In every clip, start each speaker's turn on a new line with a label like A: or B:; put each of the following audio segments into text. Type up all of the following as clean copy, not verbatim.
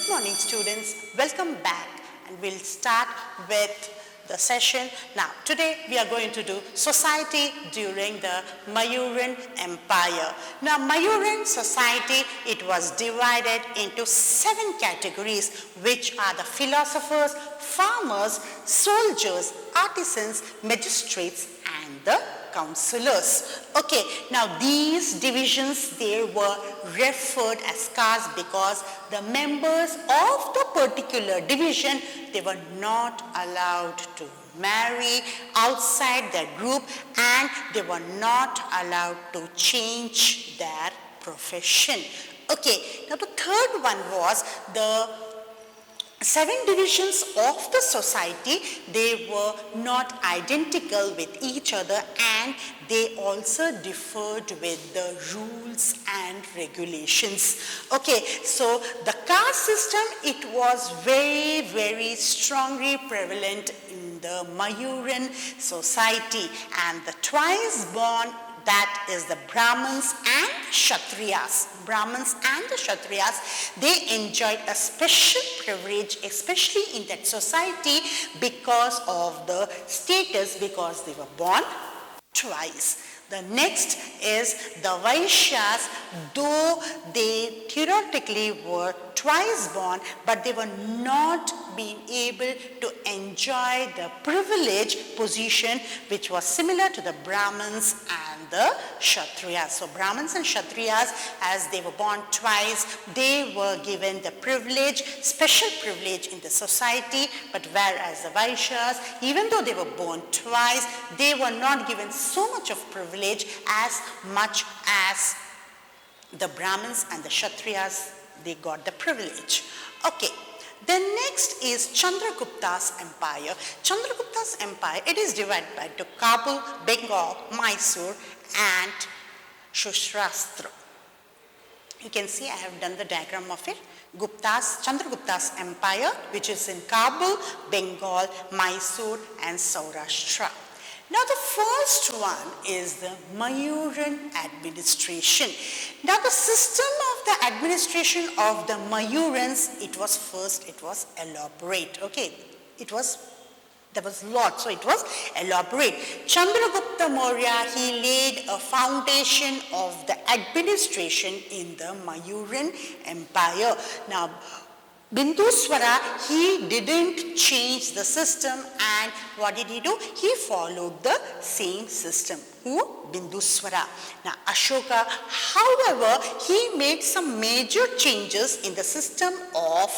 A: Good morning, students. Welcome back, and we'll start with the session. Now, today we are going to do society during the Mayuran Empire. Now, Mayuran society, it was divided into 7 categories, which are the philosophers, farmers, soldiers, artisans, magistrates, and the councillors. Okay, now these divisions, they were referred as castes because the members of the particular division, they were not allowed to marry outside their group, and they were not allowed to change their profession. Okay, now the third one was the 7 divisions of the society. They were not identical with each other, and they also differed with the rules and regulations. Okay, so the caste system, it was very, very strongly prevalent in the Mayuran society, and the twice born, that is the Brahmins and Kshatriyas. Brahmins and the Kshatriyas, they enjoyed a special privilege, especially in that society, because of the status, because they were born twice. The next is the Vaishyas, though they theoretically were twice born, but they were not being able to enjoy the privileged position which was similar to the Brahmins and the Kshatriyas. So Brahmins and Kshatriyas, as they were born twice, they were given the privilege, special privilege in the society, but whereas the Vaishyas, even though they were born twice, they were not given so much of privilege as much as the Brahmins and the Kshatriyas, they got the privilege. Okay. Then next is Chandragupta's empire. Chandragupta's empire, it is divided into Kabul, Bengal, Mysore, and Shushastra. You can see I have done the diagram of it. Chandragupta's empire, which is in Kabul, Bengal, Mysore, and Saurashtra. Now the first one is the Mayuran administration. Now the system of the administration of the Mayurans, it was elaborate. Okay, there was lot, so it was elaborate. Chandragupta Maurya, he laid a foundation of the administration in the Mayuran Empire. Now, Binduswara, he didn't change the system, and what did he do? He followed the same system. Who? Binduswara. Now, Ashoka, however, he made some major changes in the system of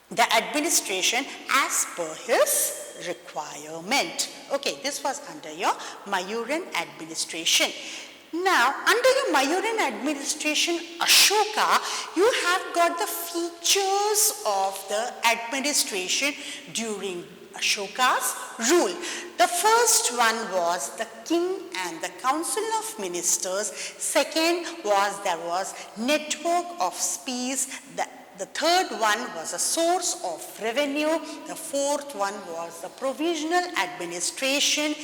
A: the administration as per his requirement. Okay, this was under your Mayuran administration. Now, under your Mayuran administration, Ashoka, you have got the features of the administration during Ashoka's rule. The first one was the king and the council of ministers. Second was there was network of spies. The third one was a source of revenue. The fourth one was the provisional administration.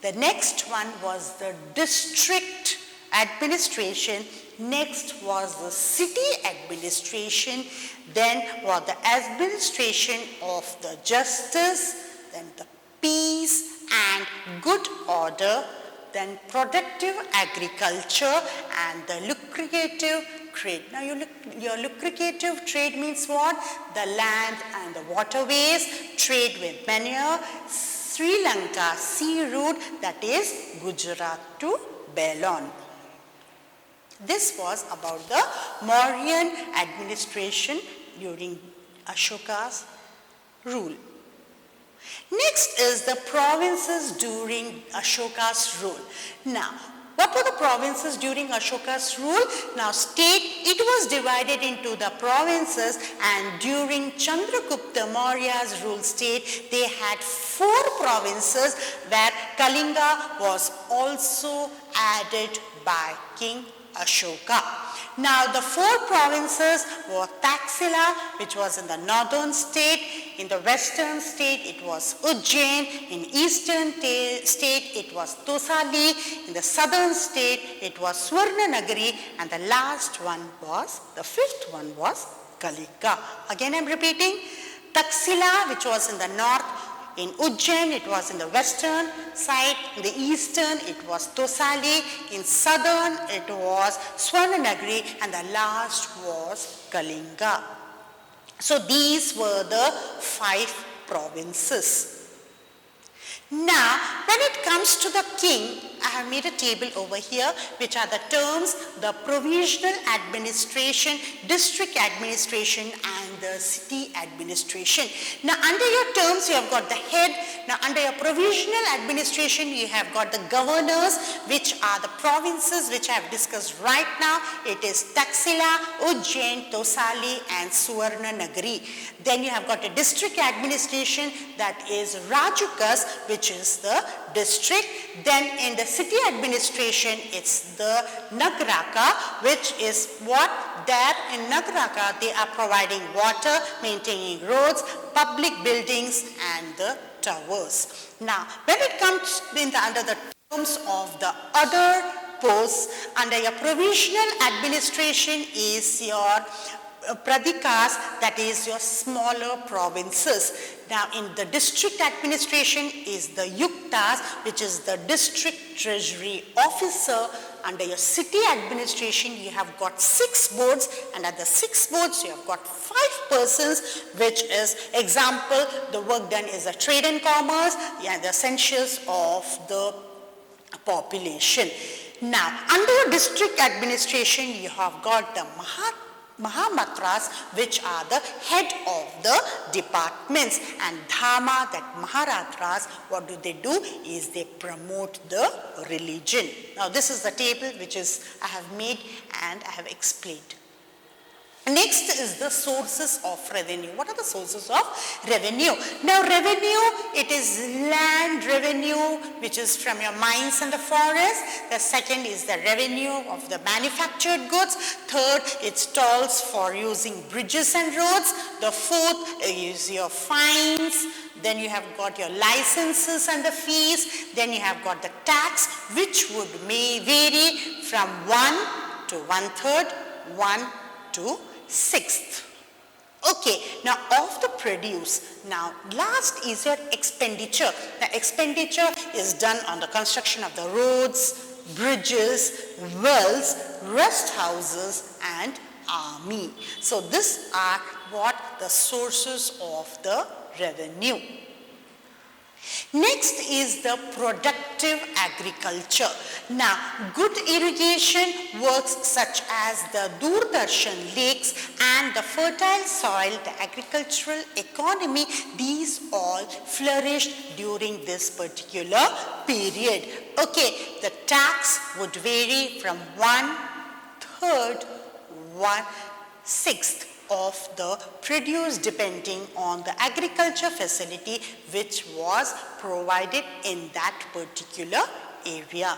A: The next one was the district administration. Next was the city administration. Then was the administration of the justice. Then the peace and good order. Then productive agriculture and the lucrative trade. Now your lucrative trade means what? The land and the waterways, trade with manure, Sri Lanka sea route, that is Gujarat to Belon. This was about the Mauryan administration during Ashoka's rule. Next is the provinces during Ashoka's rule. Now, what were the provinces during Ashoka's rule? Now, state, it was divided into the provinces, and during Chandragupta Maurya's rule state, they had 4 provinces where Kalinga was also added by King Ashoka. Now, the 4 provinces were Taxila, which was in the northern state. In the western state, it was Ujjain. In eastern state, it was Tosali. In the southern state, it was Swarnanagari. And the last one was, the 5th one was Kalinga. Again I'm repeating, Taxila, which was in the north, in Ujjain it was in the western side, in the eastern it was Tosali, in southern it was Swarnanagari, and the last was Kalinga. So these were the 5 provinces. Now, when it comes to the king, I have made a table over here, which are the terms, the provisional administration, district administration, and the city administration. Now, under your terms, you have got the head. Now, under your provisional administration, you have got the governors, which are the provinces which I have discussed right now. It is Taxila, Ujjain, Tosali, and Suvarnanagari. Then you have got a district administration, that is Rajukas, which is the district. Then in the city administration, it's the Nagaraka, which is what? There in Nagaraka, they are providing water, maintaining roads, public buildings, and the towers. Now, when it comes under the terms of the other posts, under your provisional administration is your Pradikas, that is your smaller provinces. Now in the district administration is the Yuktas, which is the district treasury officer. Under your city administration you have got 6 boards, and at the 6 boards you have got 5 persons, which is, example, the work done is the trade and commerce, and the census of the population. Now under your district administration you have got the Mahamatras, which are the head of the departments, and Dhamma, that Maharatras, what do? Is they promote the religion. Now this is the table which I have made and I have explained. Next is the sources of revenue. What are the sources of revenue? Now revenue, it is land revenue, which is from your mines and the forest. The second is the revenue of the manufactured goods. Third, it's tolls for using bridges and roads. The fourth is your fines. Then you have got your licenses and the fees. Then you have got the tax, which may vary from 1 to 1/3, 1 to 1/6. Okay, now of the produce, now last is your expenditure. The expenditure is done on the construction of the roads, bridges, wells, rest houses, and army. So these are what the sources of the revenue. Next is the productive agriculture. Now, good irrigation works such as the Doordarshan lakes and the fertile soil, the agricultural economy, these all flourished during this particular period. Okay, the tax would vary from 1/3, 1/6 of the produce depending on the agriculture facility which was provided in that particular area.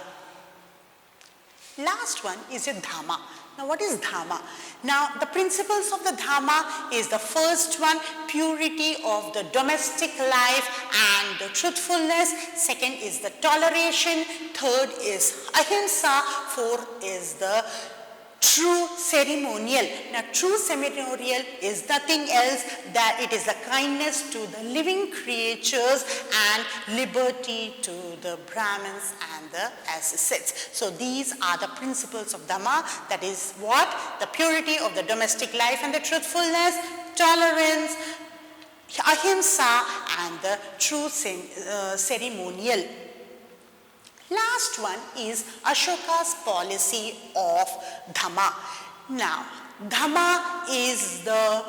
A: Last one is your Dhamma. Now what is Dhamma? Now the principles of the Dhamma is the first one, purity of the domestic life and the truthfulness. Second is the toleration. Third is Ahimsa. Fourth is the true ceremonial. Now true ceremonial is nothing else that it is the kindness to the living creatures and liberty to the Brahmins and the associates. So these are the principles of Dhamma, that is what? The purity of the domestic life and the truthfulness, tolerance, Ahimsa, and the true ceremonial. Last one is Ashoka's policy of Dhamma. Now, Dhamma is the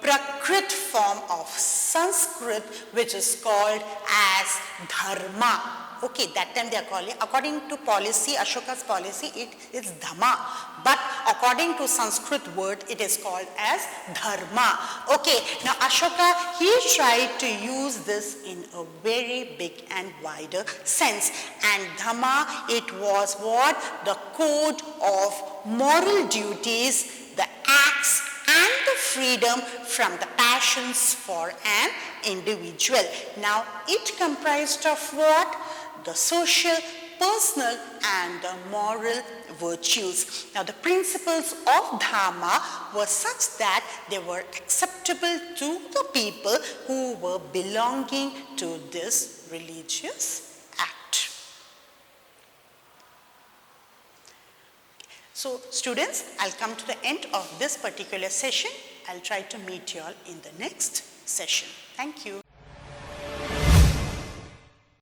A: Prakrit form of Sanskrit which is called as Dharma. Okay, that time they are calling, according to policy, Ashoka's policy, it is Dhamma. But according to Sanskrit word, it is called as Dharma. Okay, now Ashoka, he tried to use this in a very big and wider sense. And Dhamma, it was what? The code of moral duties, the acts, and the freedom from the passions for an individual. Now, it comprised of what? The social, personal and the moral virtues. Now the principles of Dharma were such that they were acceptable to the people who were belonging to this religious act. So students, I'll come to the end of this particular session. I'll try to meet you all in the next session. Thank you.